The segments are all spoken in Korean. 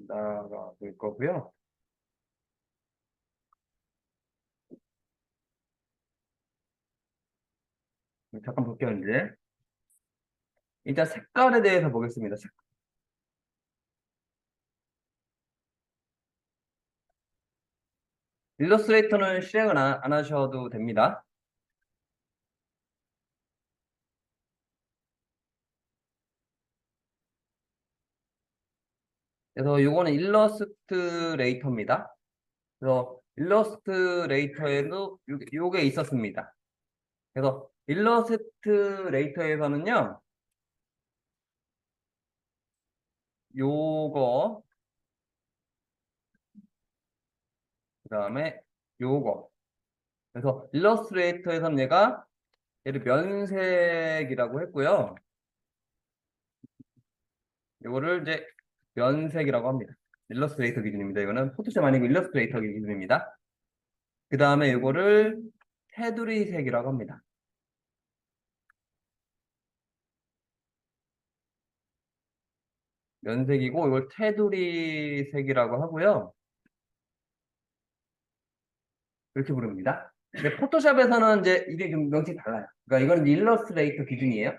나가볼 거고요. 잠깐 볼게요, 이제. 일단 색깔에 대해서 보겠습니다. 일러스트레이터는 실행을 안 하셔도 됩니다. 그래서 이거는 일러스트레이터입니다. 그래서 일러스트레이터에도 요게 있었습니다. 그래서 일러스트레이터에서는요, 요거, 그 다음에 요거. 그래서 일러스트레이터에서는 얘를 면색이라고 했고요. 요거를 이제 면색이라고 합니다. 일러스트레이터 기준입니다. 이거는 포토샵 아니고 일러스트레이터 기준입니다. 그 다음에 요거를 테두리 색이라고 합니다. 면색이고 이걸 테두리 색이라고 하고요. 이렇게 부릅니다. 근데 포토샵에서는 이제 이게 좀 명칭이 달라요. 그러니까 이거는 일러스트레이터 기준이에요.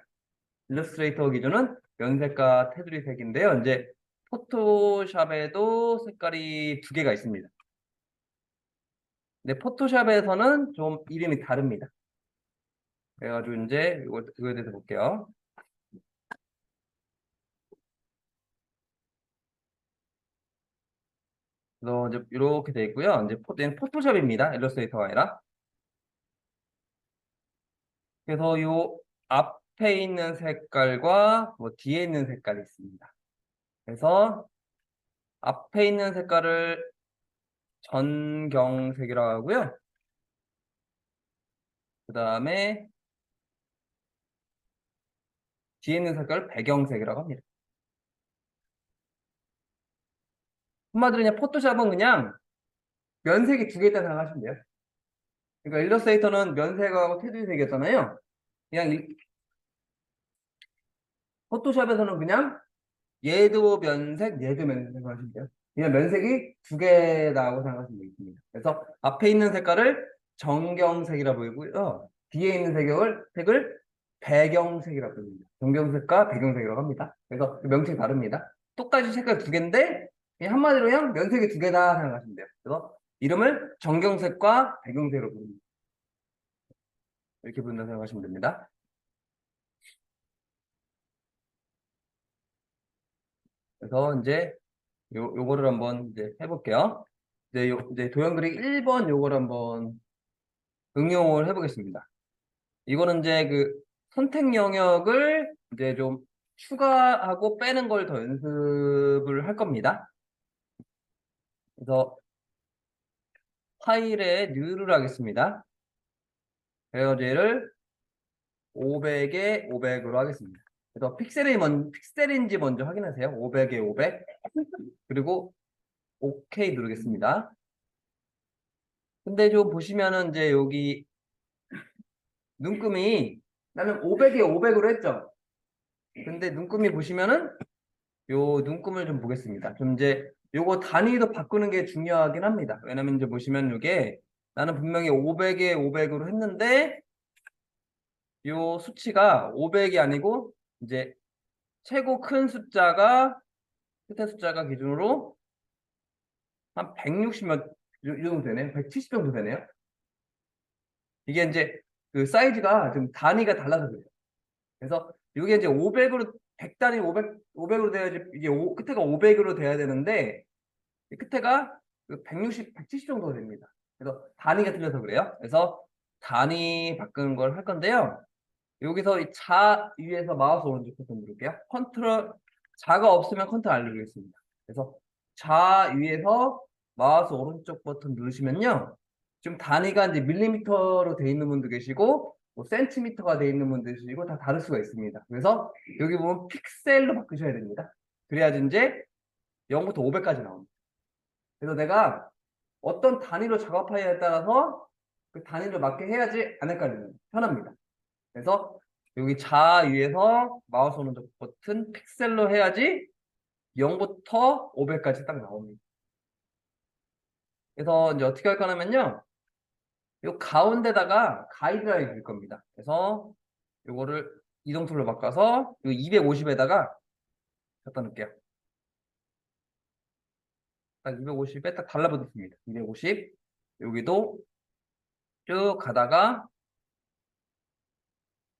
일러스트레이터 기준은 면색과 테두리 색인데요. 이제 포토샵에도 색깔이 두 개가 있습니다. 근데 포토샵에서는 좀 이름이 다릅니다. 그래가지고 이제 이거에 대해서 볼게요. 그래서 이제 이렇게 돼 있고요. 이제 얘는 포토샵입니다. 일러스트레이터가 아니라. 그래서 요 앞에 있는 색깔과 뭐 뒤에 있는 색깔이 있습니다. 그래서 앞에 있는 색깔을 전경색이라고 하고요. 그 다음에 뒤에 있는 색깔을 배경색이라고 합니다. 한마디로 그냥 포토샵은 그냥 면색이 두 개 있다고 생각하시면 돼요. 그러니까 일러스트레이터는 면색하고 테두리색이었잖아요. 그냥 포토샵에서는 그냥 얘도 면색, 얘도 면색 생각하시면 돼요. 그냥 면색이 두 개다고 생각하시면 되겠습니다. 그래서 앞에 있는 색깔을 정경색이라 부르고요. 뒤에 있는 색을 배경색이라고 부릅니다. 정경색과 배경색이라고 합니다. 그래서 명칭이 다릅니다. 똑같이 색깔 두 개인데 그냥 한마디로 그냥 면색이 두 개다 생각하시면 돼요. 그래서 이름을 정경색과 배경색으로 부릅니다. 이렇게 부른다 생각하시면 됩니다. 그래서 이제 요거를 한번 이제 해볼게요. 이제 도형 그리기 1번 요걸 한번 응용을 해보겠습니다. 이거는 이제 그 선택 영역을 이제 좀 추가하고 빼는 걸 더 연습을 할 겁니다. 그래서 파일에 뉴를 하겠습니다. 그래서 얘를 500에 500으로 하겠습니다. 그래서 픽셀인지 먼저 확인하세요. 500에 500. 그리고 OK 누르겠습니다. 근데 좀 보시면은 이제 여기 눈금이 나는 500에 500으로 했죠. 근데 눈금이 보시면은 요 눈금을 좀 보겠습니다. 좀 이제 요거 단위도 바꾸는 게 중요하긴 합니다. 왜냐면 이제 보시면 이게 나는 분명히 500에 500으로 했는데 요 수치가 500이 아니고 이제 최고 큰 숫자가 끝에 숫자가 기준으로 한 160몇 이 정도 되네요. 170 정도 되네요. 이게 이제 그 사이즈가 좀 단위가 달라서 그래요. 그래서 이게 이제 500으로 100단위 500으로 돼야지 이게 끝에가 500으로 돼야 되는데 끝에가 160, 170 정도 됩니다. 그래서 단위가 틀려서 그래요. 그래서 단위 바꾸는 걸 할 건데요. 여기서 이 자 위에서 마우스 오른쪽 버튼 누를게요. 자가 없으면 컨트롤 R 누르겠습니다. 그래서 자 위에서 마우스 오른쪽 버튼 누르시면요. 지금 단위가 이제 밀리미터로 돼 있는 분도 계시고 뭐 센티미터가 돼 있는 분도 계시고 다 다를 수가 있습니다. 그래서 여기 보면 픽셀로 바꾸셔야 됩니다. 그래야지 이제 0부터 500까지 나옵니다. 그래서 내가 어떤 단위로 작업하냐에 따라서 그 단위로 맞게 해야지 안 헷갈립니다. 편합니다. 그래서 여기 자 위에서 마우스 오른쪽 버튼 픽셀로 해야지 0부터 500까지 딱 나옵니다. 그래서 이제 어떻게 할 거냐면요. 요 가운데다가 가이드라인 그릴 겁니다. 그래서 요거를 이동툴로 바꿔서 요 250에다가 갖다 놓을게요. 딱 250에 딱 달라붙습니다. 250. 여기도 쭉 가다가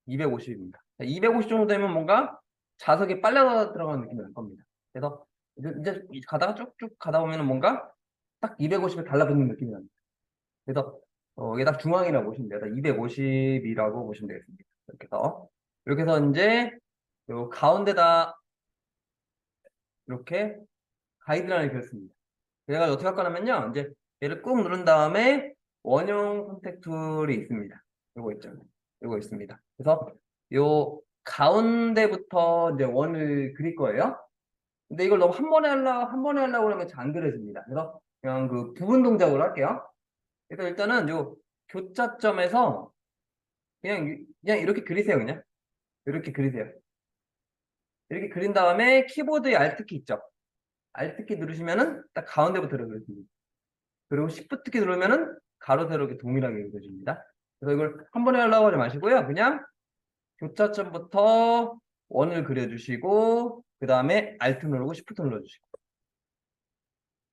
250입니다. 250 정도 되면 뭔가 자석이 빨려 들어가는 느낌이 날 겁니다. 그래서 이제 가다가 쭉쭉 가다 보면 뭔가 딱 250에 달라붙는 느낌이 납니다. 그래서 이게 딱 중앙이라고 보시면 돼요. 250이라고 보시면 되겠습니다. 이렇게 해서 이제 요 가운데다 이렇게 가이드라인을 그렸습니다. 그래가 어떻게 할 거냐면요. 이제 얘를 꾹 누른 다음에 원형 선택 툴이 있습니다. 요거 있죠. 요거 있습니다. 그래서 요 가운데부터 이제 원을 그릴 거예요. 근데 이걸 너무 한 번에 하려고 그러면 잘 안 그려집니다. 그래서 그냥 그 부분 동작으로 할게요. 그래서 일단은 요 교차점에서 그냥 이렇게 그리세요. 그냥 이렇게 그리세요. 이렇게 그린 다음에 키보드에 Alt키 있죠. Alt키 누르시면은 딱 가운데부터 그려집니다. 그리고 Shift 키 누르면은 가로 세로 이렇게 동일하게 그려집니다. 그래서 이걸 한 번에 하려고 하지 마시고요. 그냥 교차점부터 원을 그려주시고 그 다음에 Alt 누르고 Shift 눌러주시고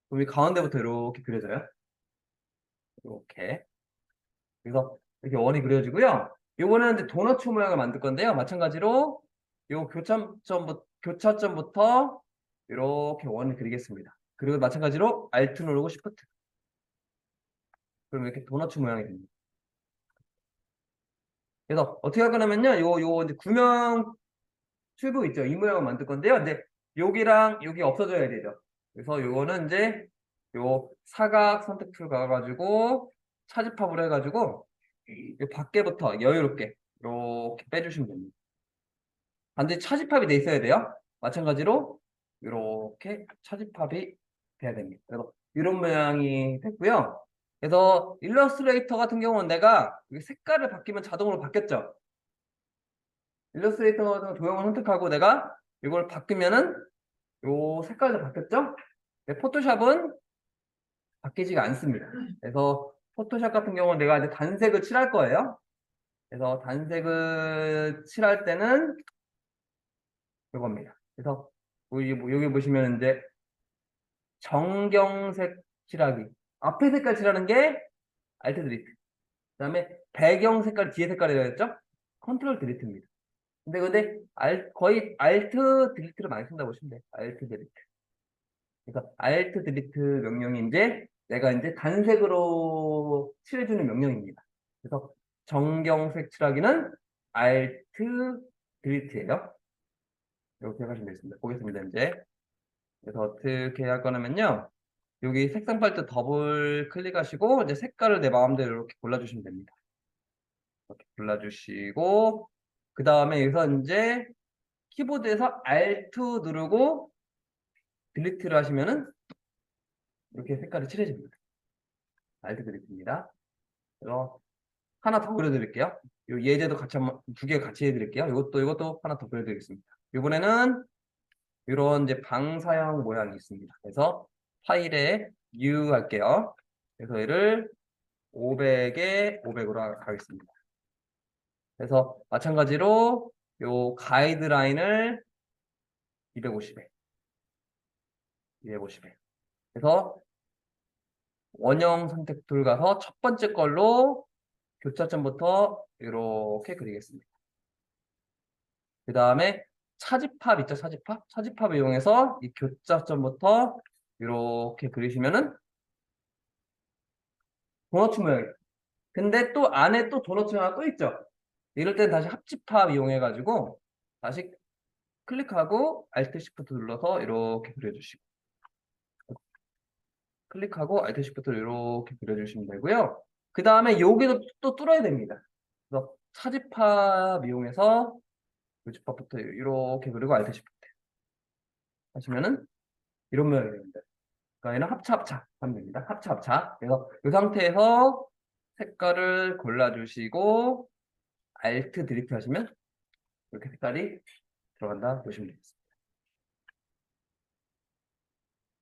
그럼 이 가운데부터 이렇게 그려져요. 이렇게. 그래서 이렇게 원이 그려지고요. 요거는 이제 도너츠 모양을 만들 건데요. 마찬가지로 요 교차점부터 이렇게 원을 그리겠습니다. 그리고 마찬가지로 Alt 누르고 Shift. 그럼 이렇게 도너츠 모양이 됩니다. 그래서 어떻게 할 거냐면요. 요 이제 구명 튜브 있죠. 이 모양을 만들 건데요. 근데 여기랑 여기 없어져야 되죠. 그래서 요거는 이제 요 사각 선택 툴 가가지고 차집합을 해가지고 요 밖에부터 여유롭게 이렇게 빼주시면 됩니다. 반드시 차집합이 돼 있어야 돼요. 마찬가지로 이렇게 차집합이 돼야 됩니다. 그래서 이런 모양이 됐고요. 그래서 일러스트레이터 같은 경우는 내가 색깔을 바뀌면 자동으로 바뀌었죠. 일러스트레이터 같은 도형을 선택하고 내가 이걸 바꾸면은 요 색깔도 바뀌었죠? 네, 포토샵은 바뀌지가 않습니다. 그래서 포토샵 같은 경우는 내가 이제 단색을 칠할 거예요. 그래서 단색을 칠할 때는 이겁니다. 그래서 여기 보시면 이제 정경색 칠하기. 앞에 색깔 칠하는 게 Alt 드리트. 그다음에 배경 색깔 뒤에 색깔이라고 했죠? 컨트롤 드리트입니다. 근데 거의 Alt 드리트를 많이 쓴다고 보시면 돼요. Alt 드리트. 그러니까 Alt 드리트 명령이 이제 내가 이제 단색으로 칠해주는 명령입니다. 그래서 정경색 칠하기는 Alt 드리트예요. 이렇게 하시면 되겠습니다. 보겠습니다. 이제 그래서 어떻게 할 거냐면요. 여기 색상 팔트 더블 클릭하시고 이제 색깔을 내 마음대로 이렇게 골라주시면 됩니다. 이렇게 골라주시고 그 다음에 여기서 이제 키보드에서 Alt 누르고 딜리트를 하시면은 이렇게 색깔이 칠해집니다. Alt 딜리트입니다. 그래서 하나 더 그려드릴게요. 요 예제도 같이 한번 두 개 같이 해드릴게요. 이것도 하나 더 그려드리겠습니다. 이번에는 이런 이제 방사형 모양이 있습니다. 그래서 파일에 new 할게요. 그래서 얘를 500에 500으로 하겠습니다. 그래서 마찬가지로 요 가이드라인을 250에 250에 그래서 원형 선택 툴 가서 첫 번째 걸로 교차점부터 이렇게 그리겠습니다. 그 다음에 차집합 있죠? 차집합? 차집합을 이용해서 이 교차점부터 이렇게 그리시면은 도너츠 모양이에요. 근데 또 안에 또 도너츠 하나 또 있죠? 이럴 땐 다시 합집합 이용해가지고 다시 클릭하고 Alt Shift 눌러서 이렇게 그려주시고 클릭하고 Alt Shift 이렇게 그려주시면 되고요. 그 다음에 여기도 또 뚫어야 됩니다. 그래서 차집합 이용해서 교집합부터 이렇게 그리고 Alt Shift 하시면은 이런 모양이 됩니다. 그러니까 얘는 합차 하면 됩니다. 합차. 그래서 이 상태에서 색깔을 골라주시고 Alt 딜리트 하시면 이렇게 색깔이 들어간다 보시면 되겠습니다.